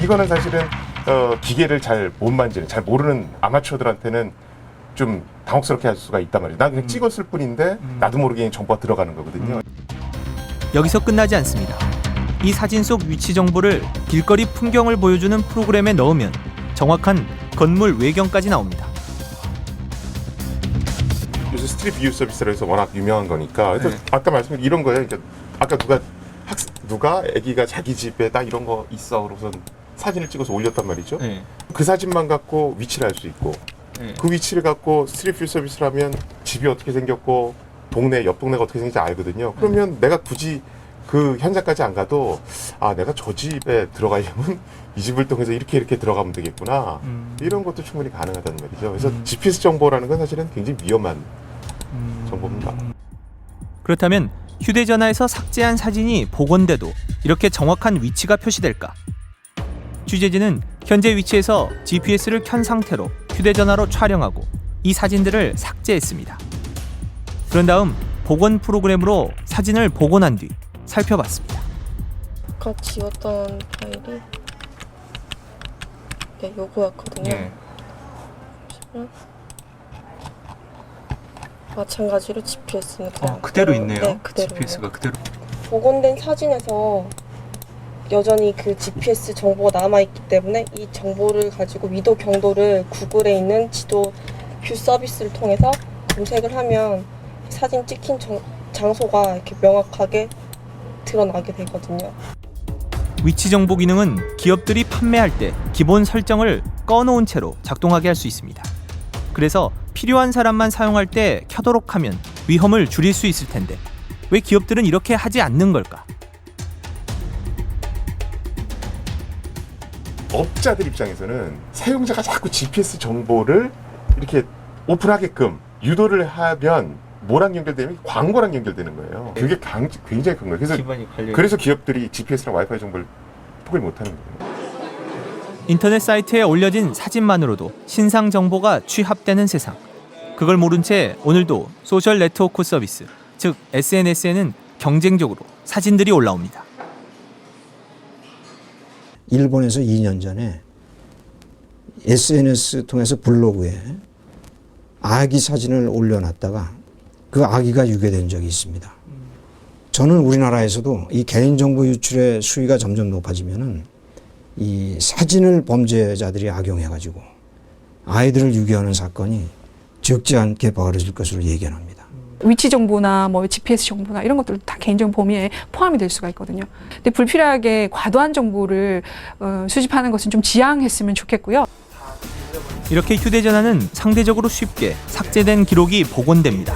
이거는 사실은 기계를 잘 못 만지는, 잘 모르는 아마추어들한테는 좀 당혹스럽게 할 수가 있단 말이에요. 난 그냥 찍었을 뿐인데 나도 모르게 정보가 들어가는 거거든요. 여기서 끝나지 않습니다. 이 사진 속 위치 정보를 길거리 풍경을 보여주는 프로그램에 넣으면 정확한 건물 외경까지 나옵니다. 요새 스트릿 뷰 서비스로 해서 워낙 유명한 거니까. 그래서 아까 말씀드린 이런 거예요. 그러니까 아까 누가 아기가 자기 집에 딱 이런 거 있어 그러고선 사진을 찍어서 올렸단 말이죠. 네. 그 사진만 갖고 위치를 알 수 있고 그 위치를 갖고 스트릿 뷰 서비스를 하면 집이 어떻게 생겼고 옆 동네가 어떻게 생긴지 알거든요. 그러면 내가 굳이 그 현장까지 안 가도 내가 저 집에 들어가려면 이 집을 통해서 이렇게 들어가면 되겠구나. 이런 것도 충분히 가능하다는 말이죠. 그래서 GPS 정보라는 건 사실은 굉장히 위험한 정보입니다. 그렇다면 휴대전화에서 삭제한 사진이 복원돼도 이렇게 정확한 위치가 표시될까? 취재진은 현재 위치에서 GPS를 켠 상태로 휴대전화로 촬영하고 이 사진들을 삭제했습니다. 그런 다음 복원 프로그램으로 사진을 복원한 뒤 살펴봤습니다. 아까 지웠던 파일이 요거였거든요. 잠시만요. 마찬가지로 GPS는 그냥 그대로 있네요. 네, 그대로 GPS가 그대로. 복원된 사진에서 여전히 그 GPS 정보가 남아있기 때문에 이 정보를 가지고 위도 경도를 구글에 있는 지도 뷰 서비스를 통해서 검색을 하면 사진 찍힌 장소가 이렇게 명확하게 드러나게 되거든요. 위치 정보 기능은 기업들이 판매할 때 기본 설정을 꺼놓은 채로 작동하게 할 수 있습니다. 그래서 필요한 사람만 사용할 때 켜도록 하면 위험을 줄일 수 있을 텐데 왜 기업들은 이렇게 하지 않는 걸까? 업자들 입장에서는 사용자가 자꾸 GPS 정보를 이렇게 오픈하게끔 유도를 하면 뭐랑 연결되면 광고랑 연결되는 거예요. 그게 굉장히 큰 거예요. 그래서 기업들이 GPS랑 와이파이 정보를 포기를 못하는 거예요. 인터넷 사이트에 올려진 사진만으로도 신상 정보가 취합되는 세상. 그걸 모른 채 오늘도 소셜 네트워크 서비스, 즉 SNS에는 경쟁적으로 사진들이 올라옵니다. 일본에서 2년 전에 SNS 통해서 블로그에 아기 사진을 올려놨다가 그 아기가 유괴된 적이 있습니다. 저는 우리나라에서도 이 개인정보 유출의 수위가 점점 높아지면은 이 사진을 범죄자들이 악용해가지고 아이들을 유괴하는 사건이 적지 않게 벌어질 것으로 예견합니다. 위치 정보나 뭐 GPS 정보나 이런 것들도 다 개인정보 범위에 포함이 될 수가 있거든요. 근데 불필요하게 과도한 정보를 수집하는 것은 좀 지양했으면 좋겠고요. 이렇게 휴대전화는 상대적으로 쉽게 삭제된 기록이 복원됩니다.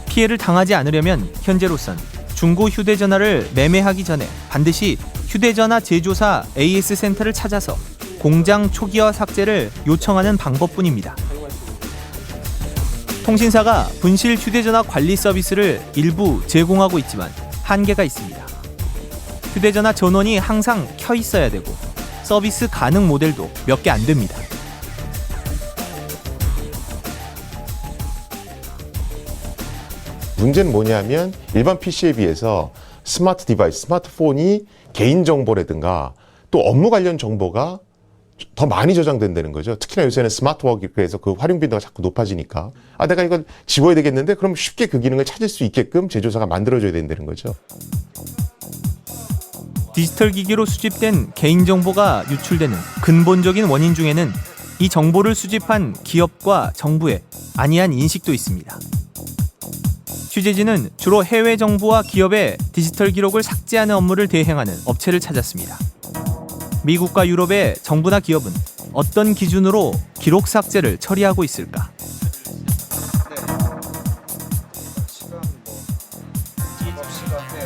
피해를 당하지 않으려면 현재로선 중고 휴대전화를 매매하기 전에 반드시 휴대전화 제조사 AS 센터를 찾아서 공장 초기화 삭제를 요청하는 방법뿐입니다. 통신사가 분실 휴대전화 관리 서비스를 일부 제공하고 있지만 한계가 있습니다. 휴대전화 전원이 항상 켜 있어야 되고 서비스 가능 모델도 몇 개 안 됩니다. 문제는 뭐냐면 일반 PC에 비해서 스마트 디바이스, 스마트폰이 개인정보라든가 또 업무 관련 정보가 더 많이 저장된다는 거죠. 특히나 요새는 스마트워크에서 그 활용 빈도가 자꾸 높아지니까 내가 이걸 지워야 되겠는데 그럼 쉽게 그 기능을 찾을 수 있게끔 제조사가 만들어줘야 된다는 거죠. 디지털 기기로 수집된 개인정보가 유출되는 근본적인 원인 중에는 이 정보를 수집한 기업과 정부의 안이한 인식도 있습니다. 취재진은 주로 해외 정부와 기업의 디지털 기록을 삭제하는 업무를 대행하는 업체를 찾았습니다. 미국과 유럽의 정부나 기업은 어떤 기준으로 기록 삭제를 처리하고 있을까?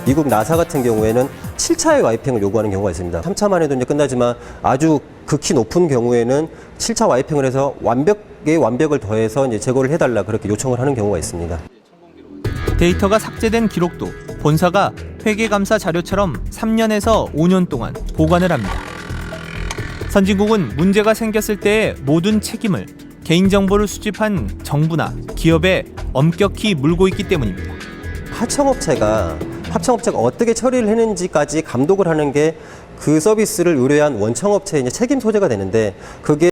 미국 나사 같은 경우에는 7차의 와이핑을 요구하는 경우가 있습니다. 3차만 해도 이제 끝나지만 아주 극히 높은 경우에는 7차 와이핑을 해서 완벽을 더해서 이제 제거를 해달라 그렇게 요청을 하는 경우가 있습니다. 데이터가 삭제된 기록도 본사가 회계감사 자료처럼 3년에서 5년 동안 보관을 합니다. 선진국은 문제가 생겼을 때의 모든 책임을 개인정보를 수집한 정부나 기업에 엄격히 물고 있기 때문입니다. 하청업체가 어떻게 처리를 했는지까지 감독을 하는 게 그 서비스를 의뢰한 원청업체의 이제 책임 소재가 되는데 그게